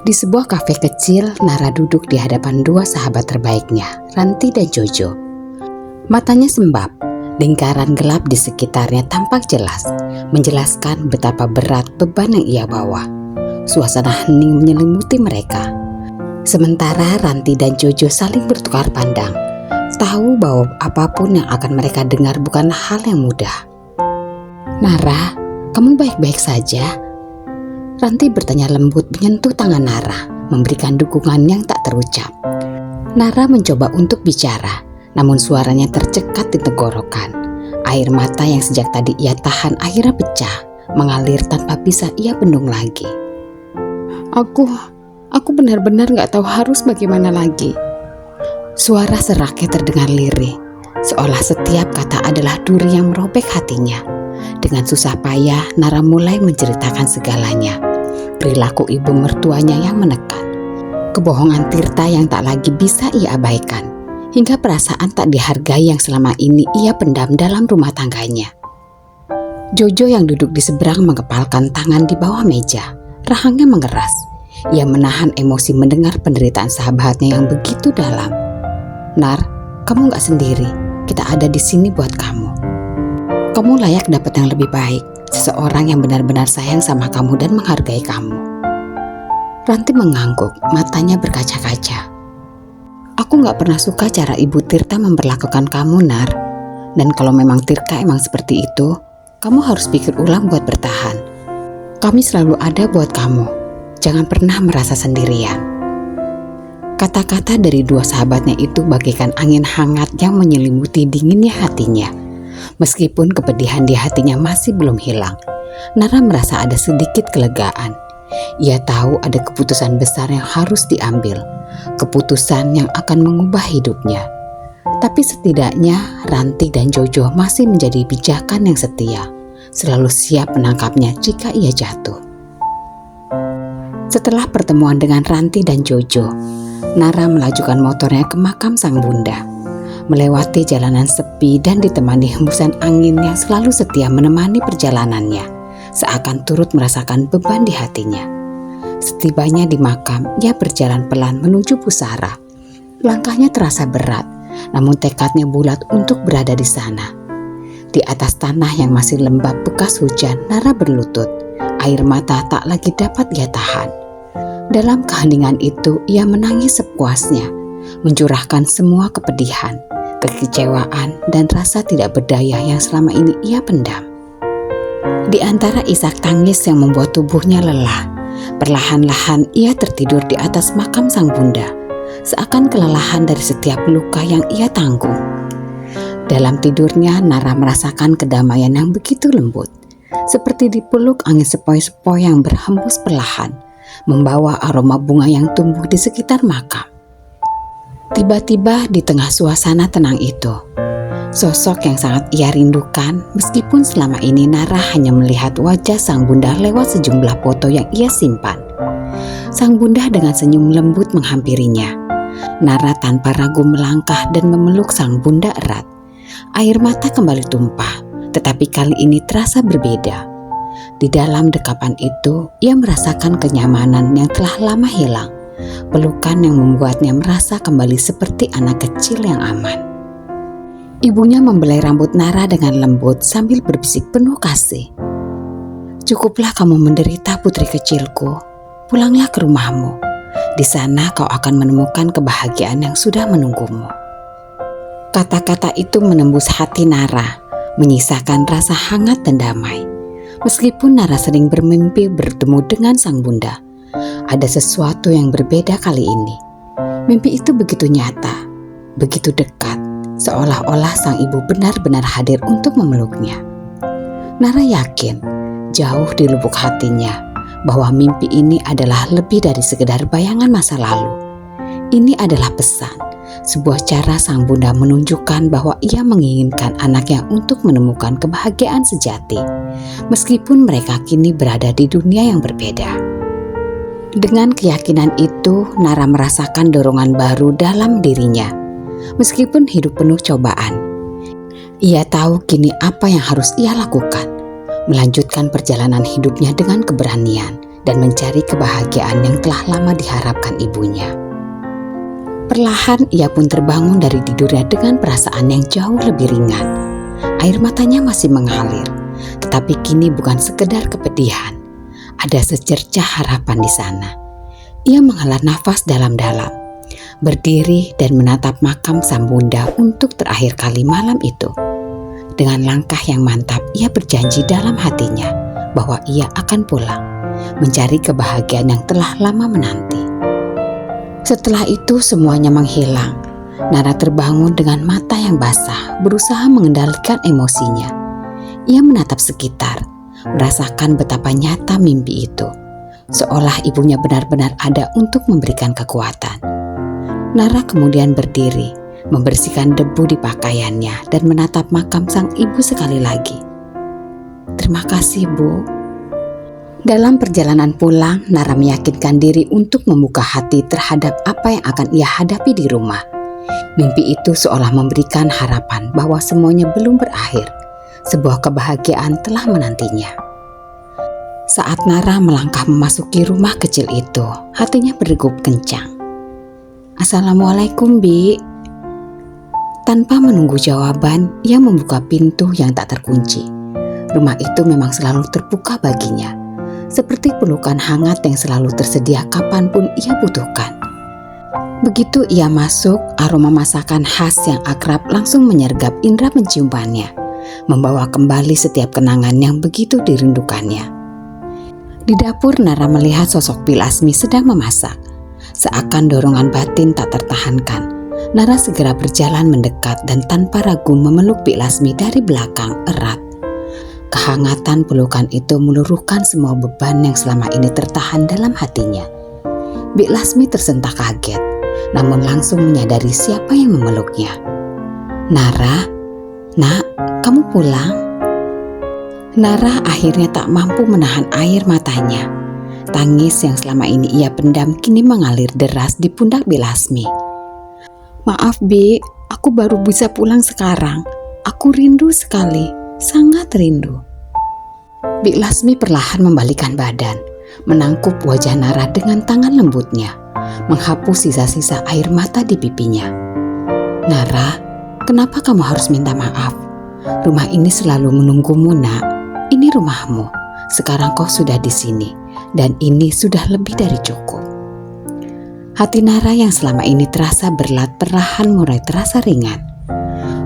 Di sebuah kafe kecil, Nara duduk di hadapan dua sahabat terbaiknya, Ranti dan Jojo. Matanya sembab, lingkaran gelap di sekitarnya tampak jelas, menjelaskan betapa berat beban yang ia bawa. Suasana hening menyelimuti mereka. Sementara Ranti dan Jojo saling bertukar pandang, tahu bahwa apapun yang akan mereka dengar bukan hal yang mudah. "Nara, kamu baik-baik saja?" Ranti bertanya lembut menyentuh tangan Nara, memberikan dukungan yang tak terucap. Nara mencoba untuk bicara, namun suaranya tercekat di tenggorokan. Air mata yang sejak tadi ia tahan akhirnya pecah, mengalir tanpa bisa ia bendung lagi. Aku benar-benar gak tahu harus bagaimana lagi." Suara seraknya terdengar lirih, seolah setiap kata adalah duri yang merobek hatinya. Dengan susah payah, Nara mulai menceritakan segalanya. Perilaku ibu mertuanya yang menekan, kebohongan Tirta yang tak lagi bisa ia abaikan, hingga perasaan tak dihargai yang selama ini ia pendam dalam rumah tangganya. Jojo yang duduk di seberang mengepalkan tangan di bawah meja, rahangnya mengeras. Ia menahan emosi mendengar penderitaan sahabatnya yang begitu dalam. "Nar, kamu gak sendiri, kita ada di sini buat kamu. Kamu layak dapat yang lebih baik, seseorang yang benar-benar sayang sama kamu dan menghargai kamu." Ranti mengangguk, matanya berkaca-kaca. "Aku gak pernah suka cara Ibu Tirta memperlakukan kamu, Nar. Dan kalau memang Tirta emang seperti itu, kamu harus pikir ulang buat bertahan. Kami selalu ada buat kamu. Jangan pernah merasa sendirian." Kata-kata dari dua sahabatnya itu bagaikan angin hangat yang menyelimuti dinginnya hatinya. Meskipun kepedihan di hatinya masih belum hilang, Nara merasa ada sedikit kelegaan. Ia tahu ada keputusan besar yang harus diambil, keputusan yang akan mengubah hidupnya. Tapi setidaknya Ranti dan Jojo masih menjadi pijakan yang setia, selalu siap menangkapnya jika ia jatuh. Setelah pertemuan dengan Ranti dan Jojo, Nara melajukan motornya ke makam sang bunda. Melewati jalanan sepi dan ditemani hembusan angin yang selalu setia menemani perjalanannya, seakan turut merasakan beban di hatinya. Setibanya di makam, ia berjalan pelan menuju pusara. Langkahnya terasa berat, namun tekadnya bulat untuk berada di sana. Di atas tanah yang masih lembab bekas hujan, Nara berlutut. Air mata tak lagi dapat ia tahan. Dalam keheningan itu, ia menangis sepuasnya, mencurahkan semua kepedihan, kekecewaan, dan rasa tidak berdaya yang selama ini ia pendam. Di antara isak tangis yang membuat tubuhnya lelah, perlahan-lahan ia tertidur di atas makam sang bunda, seakan kelelahan dari setiap luka yang ia tanggung. Dalam tidurnya, Nara merasakan kedamaian yang begitu lembut, seperti dipeluk angin sepoi-sepoi yang berhembus perlahan, membawa aroma bunga yang tumbuh di sekitar makam. Tiba-tiba di tengah suasana tenang itu, sosok yang sangat ia rindukan, meskipun selama ini Nara hanya melihat wajah sang bunda lewat sejumlah foto yang ia simpan. Sang bunda dengan senyum lembut menghampirinya. Nara tanpa ragu melangkah dan memeluk sang bunda erat. Air mata kembali tumpah, tetapi kali ini terasa berbeda. Di dalam dekapan itu, ia merasakan kenyamanan yang telah lama hilang. Pelukan yang membuatnya merasa kembali seperti anak kecil yang aman. Ibunya membelai rambut Nara dengan lembut sambil berbisik penuh kasih. "Cukuplah kamu menderita, putri kecilku. Pulanglah ke rumahmu. Di sana kau akan menemukan kebahagiaan yang sudah menunggumu." Kata-kata itu menembus hati Nara, menyisakan rasa hangat dan damai. Meskipun Nara sering bermimpi bertemu dengan sang bunda, ada sesuatu yang berbeda kali ini. Mimpi itu begitu nyata, begitu dekat, seolah-olah sang ibu benar-benar hadir untuk memeluknya. Nara yakin, jauh di lubuk hatinya, bahwa mimpi ini adalah lebih dari sekedar bayangan masa lalu. Ini adalah pesan, sebuah cara sang bunda menunjukkan bahwa ia menginginkan anaknya untuk menemukan kebahagiaan sejati, meskipun mereka kini berada di dunia yang berbeda. Dengan keyakinan itu, Nara merasakan dorongan baru dalam dirinya. Meskipun hidup penuh cobaan, ia tahu kini apa yang harus ia lakukan, melanjutkan perjalanan hidupnya dengan keberanian, dan mencari kebahagiaan yang telah lama diharapkan ibunya. Perlahan ia pun terbangun dari tidurnya dengan perasaan yang jauh lebih ringan. Air matanya masih mengalir, tetapi kini bukan sekedar kepedihan. Ada secercah harapan di sana. Ia menghela nafas dalam-dalam, berdiri dan menatap makam sang bunda untuk terakhir kali malam itu. Dengan langkah yang mantap, ia berjanji dalam hatinya bahwa ia akan pulang, mencari kebahagiaan yang telah lama menanti. Setelah itu semuanya menghilang. Nara terbangun dengan mata yang basah, berusaha mengendalikan emosinya. Ia menatap sekitar, merasakan betapa nyata mimpi itu, seolah ibunya benar-benar ada untuk memberikan kekuatan. Nara kemudian berdiri, membersihkan debu di pakaiannya dan menatap makam sang ibu sekali lagi. "Terima kasih, Bu." Dalam perjalanan pulang, Nara meyakinkan diri untuk membuka hati terhadap apa yang akan ia hadapi di rumah. Mimpi itu seolah memberikan harapan bahwa semuanya belum berakhir. Sebuah kebahagiaan telah menantinya. Saat Nara melangkah memasuki rumah kecil itu, hatinya berdegup kencang. "Assalamualaikum, Bi." Tanpa menunggu jawaban, ia membuka pintu yang tak terkunci. Rumah itu memang selalu terbuka baginya, seperti pelukan hangat yang selalu tersedia kapanpun ia butuhkan. Begitu ia masuk, aroma masakan khas yang akrab langsung menyergap indera penciumannya, membawa kembali setiap kenangan yang begitu dirindukannya. Di dapur, Nara melihat sosok Bilasmi sedang memasak. Seakan dorongan batin tak tertahankan, Nara segera berjalan mendekat dan tanpa ragu memeluk Bilasmi dari belakang erat. Kehangatan pelukan itu meluruhkan semua beban yang selama ini tertahan dalam hatinya. Bilasmi tersentak kaget, namun langsung menyadari siapa yang memeluknya. "Nara, Nak, kamu pulang?" Nara akhirnya tak mampu menahan air matanya. Tangis yang selama ini ia pendam kini mengalir deras di pundak Bilasmi. "Maaf, Bi, aku baru bisa pulang sekarang. Aku rindu sekali. Sangat rindu." Bilasmi perlahan membalikkan badan, menangkup wajah Nara dengan tangan lembutnya, menghapus sisa-sisa air mata di pipinya. "Nara, kenapa kamu harus minta maaf? Rumah ini selalu menunggumu, Nak. Ini rumahmu. Sekarang kau sudah di sini, dan ini sudah lebih dari cukup." Hati Nara yang selama ini terasa berat perlahan mulai terasa ringan.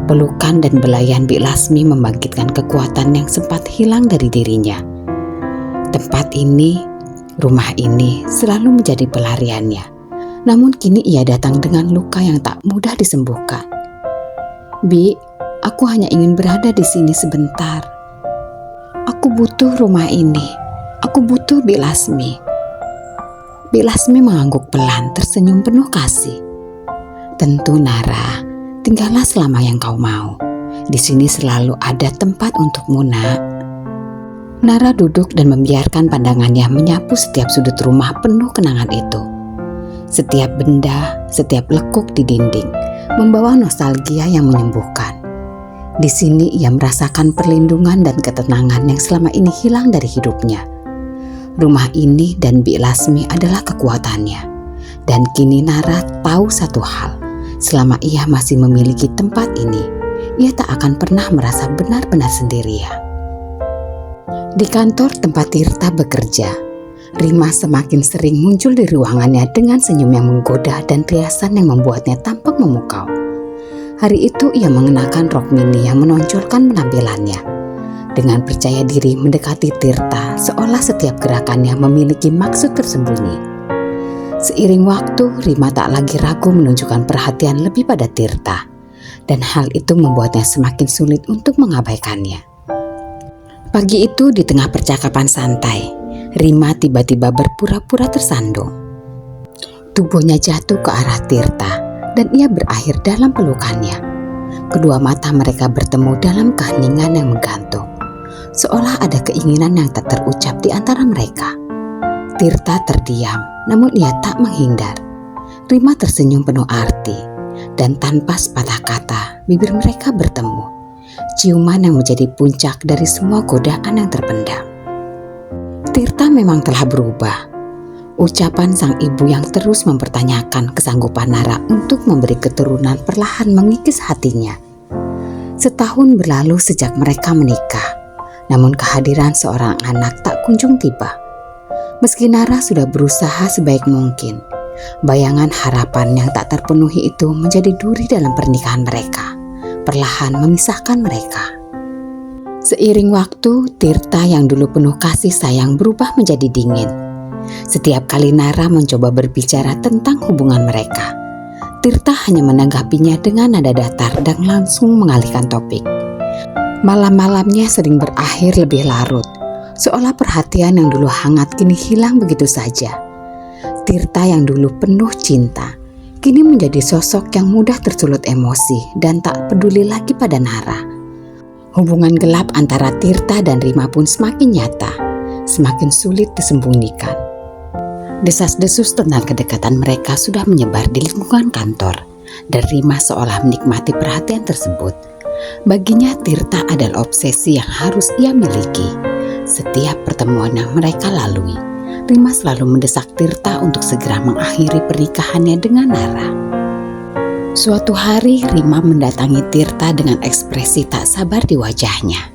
Pelukan dan belayan Bilasmi membangkitkan kekuatan yang sempat hilang dari dirinya. Tempat ini, rumah ini selalu menjadi pelariannya. Namun kini ia datang dengan luka yang tak mudah disembuhkan. "Bi, aku hanya ingin berada di sini sebentar. Aku butuh rumah ini. Aku butuh Bilasmi." Bilasmi mengangguk pelan, tersenyum penuh kasih. "Tentu, Nara. Tinggallah selama yang kau mau. Di sini selalu ada tempat untukmu, Nak." Nara duduk dan membiarkan pandangannya menyapu setiap sudut rumah penuh kenangan itu. Setiap benda, setiap lekuk di dinding, membawa nostalgia yang menyembuhkan. Di sini ia merasakan perlindungan dan ketenangan yang selama ini hilang dari hidupnya. Rumah ini dan Bilasmi adalah kekuatannya. Dan kini Nara tahu satu hal. Selama ia masih memiliki tempat ini, ia tak akan pernah merasa benar-benar sendirian. Di kantor tempat Tirta bekerja, Rima semakin sering muncul di ruangannya dengan senyum yang menggoda dan riasan yang membuatnya tampak memukau. Hari itu ia mengenakan rok mini yang menonjolkan penampilannya. Dengan percaya diri mendekati Tirta, seolah setiap gerakannya memiliki maksud tersembunyi. Seiring waktu, Rima tak lagi ragu menunjukkan perhatian lebih pada Tirta, dan hal itu membuatnya semakin sulit untuk mengabaikannya. Pagi itu di tengah percakapan santai, Rima tiba-tiba berpura-pura tersandung. Tubuhnya jatuh ke arah Tirta, dan ia berakhir dalam pelukannya. Kedua mata mereka bertemu dalam keheningan yang menggantung, seolah ada keinginan yang tak terucap di antara mereka. Tirta terdiam, namun ia tak menghindar. Rima tersenyum penuh arti, dan tanpa sepatah kata, bibir mereka bertemu. Ciuman yang menjadi puncak dari semua godaan yang terpendam. Tirta memang telah berubah. Ucapan sang ibu yang terus mempertanyakan kesanggupan Nara untuk memberi keturunan perlahan mengikis hatinya. Setahun berlalu sejak mereka menikah, namun kehadiran seorang anak tak kunjung tiba. Meski Nara sudah berusaha sebaik mungkin, bayangan harapan yang tak terpenuhi itu menjadi duri dalam pernikahan mereka, perlahan memisahkan mereka. Seiring waktu, Tirta yang dulu penuh kasih sayang berubah menjadi dingin. Setiap kali Nara mencoba berbicara tentang hubungan mereka, Tirta hanya menanggapinya dengan nada datar dan langsung mengalihkan topik. Malam-malamnya sering berakhir lebih larut, seolah perhatian yang dulu hangat kini hilang begitu saja. Tirta yang dulu penuh cinta, kini menjadi sosok yang mudah tersulut emosi dan tak peduli lagi pada Nara. Hubungan gelap antara Tirta dan Rima pun semakin nyata, semakin sulit disembunyikan. Desas-desus tentang kedekatan mereka sudah menyebar di lingkungan kantor, dan Rima seolah menikmati perhatian tersebut. Baginya Tirta adalah obsesi yang harus ia miliki. Setiap pertemuan yang mereka lalui, Rima selalu mendesak Tirta untuk segera mengakhiri pernikahannya dengan Nara. Suatu hari Rima mendatangi Tirta dengan ekspresi tak sabar di wajahnya.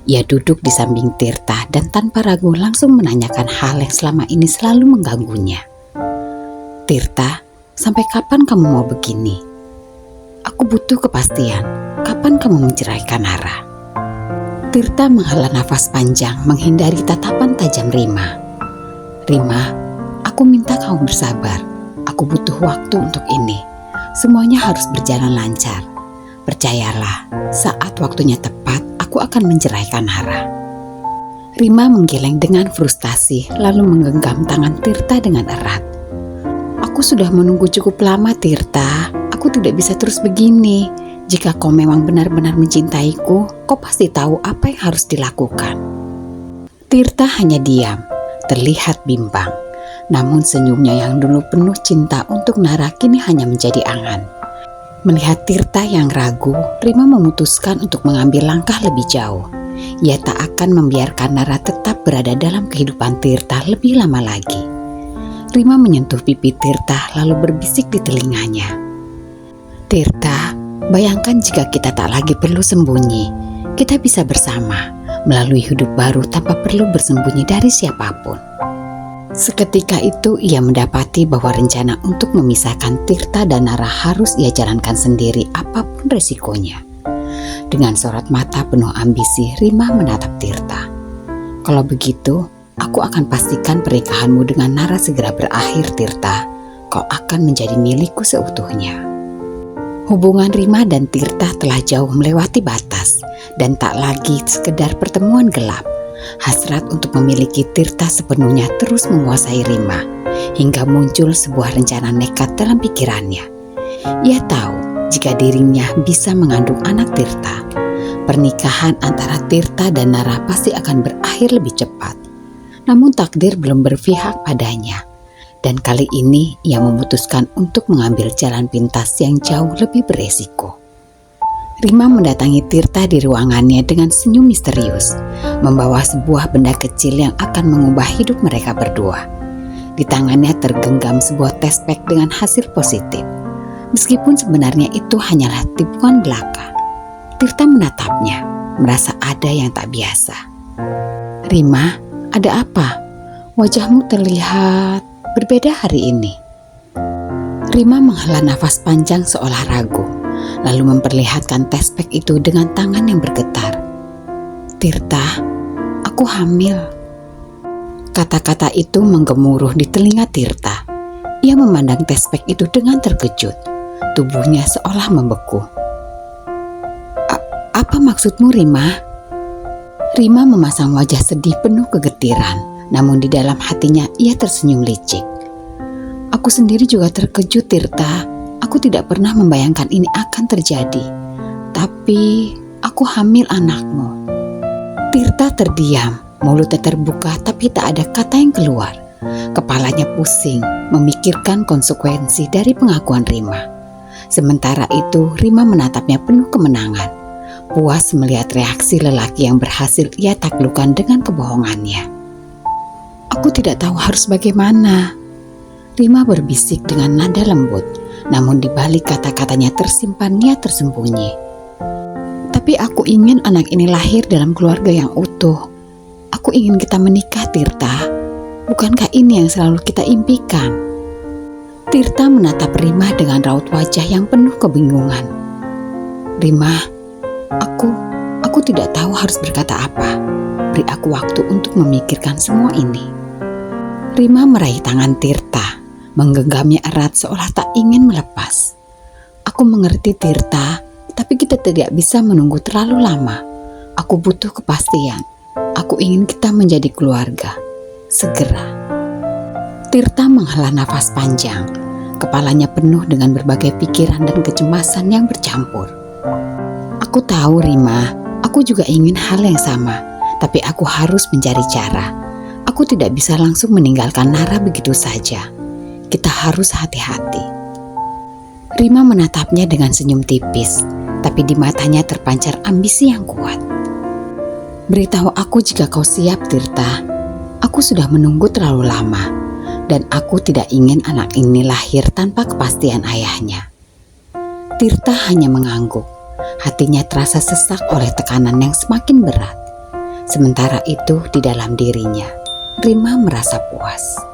Ia duduk di samping Tirta dan tanpa ragu langsung menanyakan hal yang selama ini selalu mengganggunya. "Tirta, sampai kapan kamu mau begini? Aku butuh kepastian. Kapan kamu menceraikan Nara?" Tirta menghela nafas panjang menghindari tatapan tajam Rima. "Rima, aku minta kamu bersabar. Aku butuh waktu untuk ini. Semuanya harus berjalan lancar. Percayalah, saat waktunya tepat, aku akan menceraikan Nara." Rima menggeleng dengan frustasi lalu menggenggam tangan Tirta dengan erat. "Aku sudah menunggu cukup lama, Tirta. Aku tidak bisa terus begini. Jika kau memang benar-benar mencintaiku, kau pasti tahu apa yang harus dilakukan." Tirta hanya diam, terlihat bimbang. Namun senyumnya yang dulu penuh cinta untuk Nara kini hanya menjadi angan. Melihat Tirta yang ragu, Rima memutuskan untuk mengambil langkah lebih jauh. Ia tak akan membiarkan Nara tetap berada dalam kehidupan Tirta lebih lama lagi. Rima menyentuh pipi Tirta lalu berbisik di telinganya. "Tirta, bayangkan jika kita tak lagi perlu sembunyi. Kita bisa bersama, melalui hidup baru tanpa perlu bersembunyi dari siapapun." Seketika itu ia mendapati bahwa rencana untuk memisahkan Tirta dan Nara harus ia jalankan sendiri apapun resikonya. Dengan sorot mata penuh ambisi, Rima menatap Tirta. "Kalau begitu, aku akan pastikan pernikahanmu dengan Nara segera berakhir, Tirta. Kau akan menjadi milikku seutuhnya." Hubungan Rima dan Tirta telah jauh melewati batas dan tak lagi sekedar pertemuan gelap. Hasrat untuk memiliki Tirta sepenuhnya terus menguasai Rima, hingga muncul sebuah rencana nekat dalam pikirannya. Ia tahu jika dirinya bisa mengandung anak Tirta, pernikahan antara Tirta dan Nara pasti akan berakhir lebih cepat. Namun takdir belum berpihak padanya, dan kali ini ia memutuskan untuk mengambil jalan pintas yang jauh lebih beresiko. Rima mendatangi Tirta di ruangannya dengan senyum misterius, membawa sebuah benda kecil yang akan mengubah hidup mereka berdua. Di tangannya tergenggam sebuah test pack dengan hasil positif. Meskipun sebenarnya itu hanyalah tipuan belaka. Tirta menatapnya, merasa ada yang tak biasa. "Rima, ada apa? Wajahmu terlihat berbeda hari ini." Rima menghela nafas panjang seolah ragu, lalu memperlihatkan test pack itu dengan tangan yang bergetar. "Tirta, aku hamil." Kata-kata itu menggemuruh di telinga Tirta. Ia memandang test pack itu dengan terkejut. Tubuhnya seolah membeku. Apa maksudmu, Rima?" Rima memasang wajah sedih penuh kegetiran, namun di dalam hatinya ia tersenyum licik. "Aku sendiri juga terkejut, Tirta. Aku tidak pernah membayangkan ini akan terjadi. Tapi aku hamil anakmu." Tirta terdiam, mulutnya terbuka tapi tak ada kata yang keluar. Kepalanya pusing, memikirkan konsekuensi dari pengakuan Rima. Sementara itu Rima menatapnya penuh kemenangan, puas melihat reaksi lelaki yang berhasil ia taklukkan dengan kebohongannya. Aku tidak tahu harus bagaimana. Rima berbisik dengan nada lembut, namun di balik kata-katanya tersimpan niat tersembunyi. Tapi aku ingin anak ini lahir dalam keluarga yang utuh. Aku ingin kita menikah, Tirta. Bukankah ini yang selalu kita impikan? Tirta menatap Rima dengan raut wajah yang penuh kebingungan. Rima, aku tidak tahu harus berkata apa. Beri aku waktu untuk memikirkan semua ini. Rima meraih tangan Tirta, menggenggamnya erat seolah tak ingin melepas. Aku mengerti, Tirta, tapi kita tidak bisa menunggu terlalu lama. Aku butuh kepastian. Aku ingin kita menjadi keluarga. Segera. Tirta menghela nafas panjang. Kepalanya penuh dengan berbagai pikiran dan kecemasan yang bercampur. Aku tahu, Rima, aku juga ingin hal yang sama. Tapi aku harus mencari cara. Aku tidak bisa langsung meninggalkan Nara begitu saja. Kita harus hati-hati. Rima menatapnya dengan senyum tipis, tapi di matanya terpancar ambisi yang kuat. Beritahu aku jika kau siap, Tirta. Aku sudah menunggu terlalu lama, dan aku tidak ingin anak ini lahir tanpa kepastian ayahnya. Tirta hanya mengangguk. Hatinya terasa sesak oleh tekanan yang semakin berat. Sementara itu di dalam dirinya, Rima merasa puas.